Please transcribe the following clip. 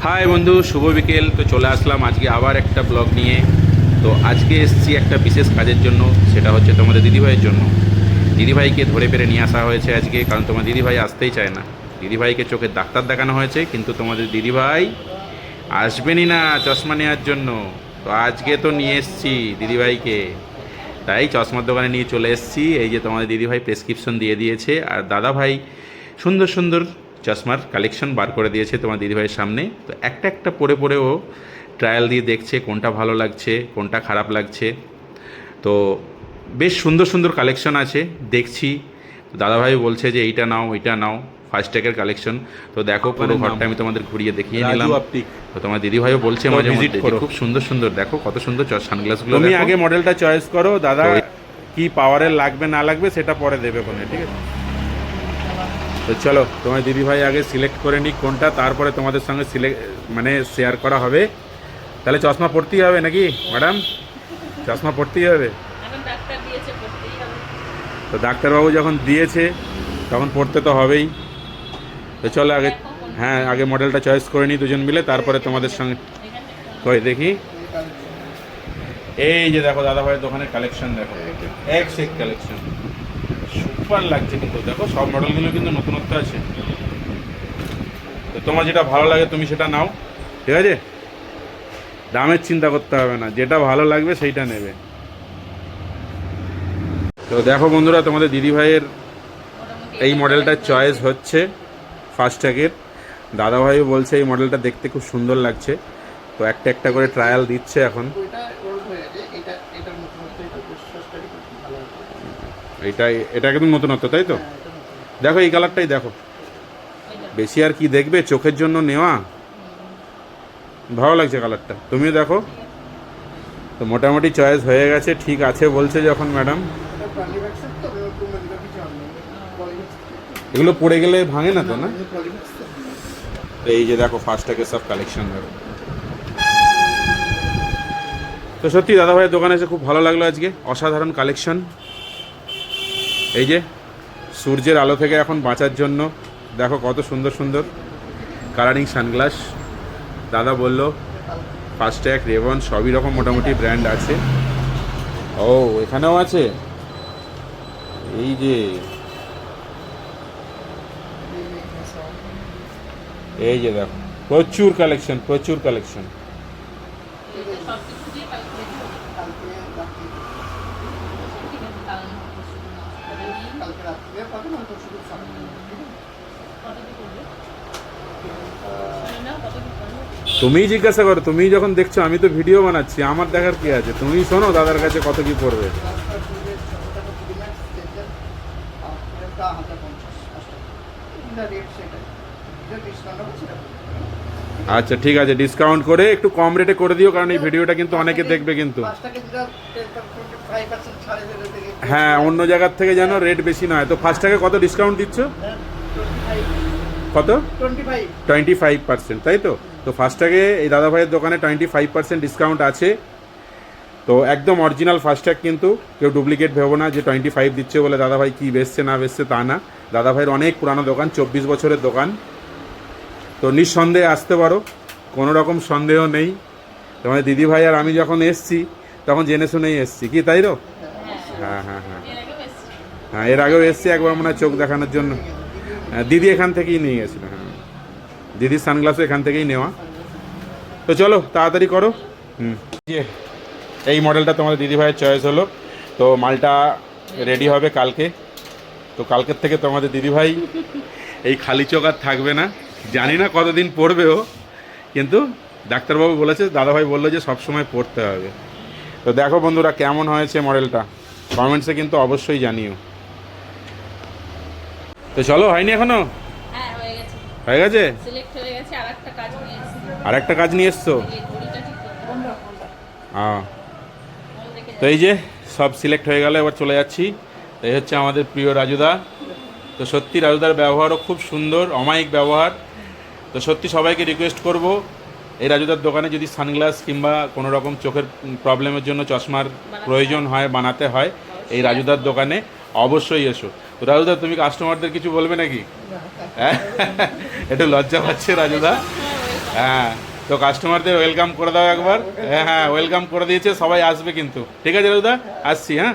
High বন্ধু, শুভ বিকেল। তো চলে আসলাম আজকে আবার একটা ব্লগ নিয়ে। তো আজকে এসেছি একটা বিশেষ কাজের জন্য, সেটা হচ্ছে তোমাদের দিদিভাইয়ের জন্য। দিদিভাইকে ধরে পেরে নিয়ে আসা হয়েছে আজকে, কারণ তোমার দিদিভাই আসতেই চায় না। দিদিভাইকে চোখের ডাক্তার দেখানো হয়েছে, কিন্তু তোমাদের দিদিভাই আসবেনই না চশমা নেওয়ার জন্য। তো আজকে তো নিয়ে এসেছি দিদিভাইকে, তাই চশমার দোকানে নিয়ে চলে এসেছি। এই যে তোমাদের দিদিভাই প্রেসক্রিপশন দিয়ে দিয়েছে, আর দাদাভাই সুন্দর সুন্দর চশমার কালেকশন বার করে দিয়েছে তোমার দিদিভাইয়ের সামনে। তো একটা একটা পরে পরে ও ট্রায়াল দিয়ে দেখছে কোনটা ভালো লাগছে, কোনটা খারাপ লাগছে। তো বেশ সুন্দর সুন্দর কালেকশন আছে দেখছি। দাদাভাই বলছে যে এইটা নাও, ওইটা নাও, ফাস্ট্যাগের কালেকশন। তো দেখো, পুরো ঘরটা আমি তোমাদের ঘুরিয়ে দেখিয়ে নিলাম। তো তোমার দিদিভাইও বলছে মাঝে মধ্যে যে খুব সুন্দর সুন্দর, দেখো কত সুন্দর সানগ্লাসগুলো। তুমি আগে মডেলটা চয়েস করো, দাদা কি পাওয়ারের লাগবে না লাগবে সেটা পরে দেবে কোনে, ঠিক আছে? তো চলো, তোমার দিদিভাই আগে সিলেক্ট করে নিক কোনটা, তারপরে তোমাদের সঙ্গে শেয়ার করা হবে। তাহলে চশমা পড়তেই হবে নাকি ম্যাডাম? চশমা পড়তেই হবে। তো ডাক্তারবাবু যখন দিয়েছে তখন পড়তে তো হবেই। তো চলো আগে, হ্যাঁ আগে মডেলটা চয়েস করে নিই দুজন মিলে, তারপরে তোমাদের সঙ্গে কই দেখি। এই যে দেখো দাদাভাইয়ের দোকানের কালেকশন, দেখো এক সেট কালেকশন, সুপার লাগছে। কিন্তু দেখো সব মডেলগুলো কিন্তু নতুনত্ব আছে। তো তোমার যেটা ভালো লাগে তুমি সেটা নাও, ঠিক আছে? দামের চিন্তা করতে হবে না, যেটা ভালো লাগবে সেইটা নেবে। তো দেখো বন্ধুরা, তোমাদের দিদিভাইয়ের এই মডেলটা চয়েস হচ্ছে ফাস্ট্যাগের। দাদাভাইও বলছে এই মডেলটা দেখতে খুব সুন্দর লাগছে। তো একটা একটা করে ট্রায়াল দিচ্ছে এখন। এটা একদম নতুনত্ব, তাই তো? দেখো এই কালারটাই দেখো, বেশি আর কি দেখবে, চোখের জন্য নেওয়া। ভালো লাগছে কালারটা, তুমিও দেখো। তো মোটামুটি চয়েস হয়ে গেছে, ঠিক আছে বলছে যখন ম্যাডাম। এগুলো পড়ে গেলে ভাঙে না তো, না? তো এই যে দেখো ফাস্ট্যাগের সব কালেকশন দেখো। তো সত্যি দাদাভাইয়ের দোকানে এসে খুব ভালো লাগলো আজকে, অসাধারণ কালেকশন। এই যে সূর্যের আলো থেকে এখন বাঁচার জন্য দেখো কত সুন্দর সুন্দর কালারিং সানগ্লাস। দাদা বলল ফাস্ট্যাগ, রেভন সবই রকম মোটামুটি ব্র্যান্ড আছে। ও এখানেও আছে, এই যে দেখো প্রচুর কালেকশন, প্রচুর কালেকশন। তুমিই জিজ্ঞাসা করো, তুমি যখন দেখছো, আমি তো ভিডিও বানাচ্ছি, আমার দেখার কি আছে? তুমি শোনো দাদার কাছে কত কি পড়বে। আচ্ছা ঠিক আছে, ডিসকাউন্ট করে একটু কম রেটে করে দিও, কারণ এই ভিডিওটা কিন্তু অনেকে দেখবে কিন্তু। হ্যাঁ, অন্য জায়গার থেকে যেন রেট বেশি না হয়। তো ফাস্ট্যাগে কত ডিসকাউন্ট দিচ্ছ? কত? 25%, তাই তো? তো ফাস্ট্যাগে এই দাদাভাইয়ের দোকানে 25% ডিসকাউন্ট আছে। তো একদম অরিজিনাল ফাস্ট্যাগ, কিন্তু কেউ ডুপ্লিকেট ভেবো না যে 25 দিচ্ছে বলে দাদাভাই কি বেচছে না বেচছে তা না। দাদাভাইয়ের অনেক পুরানো দোকান, 24 বছরের দোকান। তো নিঃসন্দেহে আসতে পারো, কোনো রকম সন্দেহ নেই। তোমার দিদিভাই আর আমি যখন এসছি তখন জেনে শুনেই এসছি, কি তাই তো? হ্যাঁ হ্যাঁ হ্যাঁ হ্যাঁ, এর আগেও এসছি একবার মনে হয় চোখ দেখানোর জন্য। দিদি এখান থেকেই নিয়ে গেছিল। হ্যাঁ, দিদির সানগ্লাসও এখান থেকেই নেওয়া। তো চলো তাড়াতাড়ি করো। এই মডেলটা তোমাদের দিদিভাইয়ের চয়েস হলো। তো মালটা রেডি হবে কালকে। তো কালকের থেকে তোমাদের দিদিভাই এই খালি চোখ আর থাকবে না। জানি না কতদিন পড়বেও, কিন্তু ডাক্তারবাবু বলেছে, দাদাভাই বললো যে সব সময় পড়তে হবে। তো দেখো বন্ধুরা কেমন হয়েছে মডেলটা, কমেন্টসে কিন্তু অবশ্যই জানিও। তো চলো, হয়নি এখনো? হয়ে গেছে। আর একটা কাজ নিয়ে এসছো? হ্যাঁ। তো এই যে সব সিলেক্ট হয়ে গেল, এবার চলে যাচ্ছি। এই হচ্ছে আমাদের প্রিয় রাজুদা। তো সত্যি রাজুদার ব্যবহারও খুব সুন্দর, অমায়িক ব্যবহার। তো সত্যি সবাইকে রিকোয়েস্ট করব, এই রাজুদার দোকানে যদি সানগ্লাস কিংবা কোনো রকম চোখের প্রবলেমের জন্য চশমার প্রয়োজন হয়, বানাতে হয়, এই রাজুদার দোকানে অবশ্যই এসো। তো রাজুদা, তুমি কাস্টমারদের কিছু বলবে নাকি? হ্যাঁ, একটু লজ্জা পাচ্ছে রাজুদা। হ্যাঁ, তো কাস্টমারদের ওয়েলকাম করে দাও একবার। হ্যাঁ, ওয়েলকাম করে দিয়েছে, সবাই আসবে কিন্তু। ঠিক আছে দাদা, আসছি, হ্যাঁ।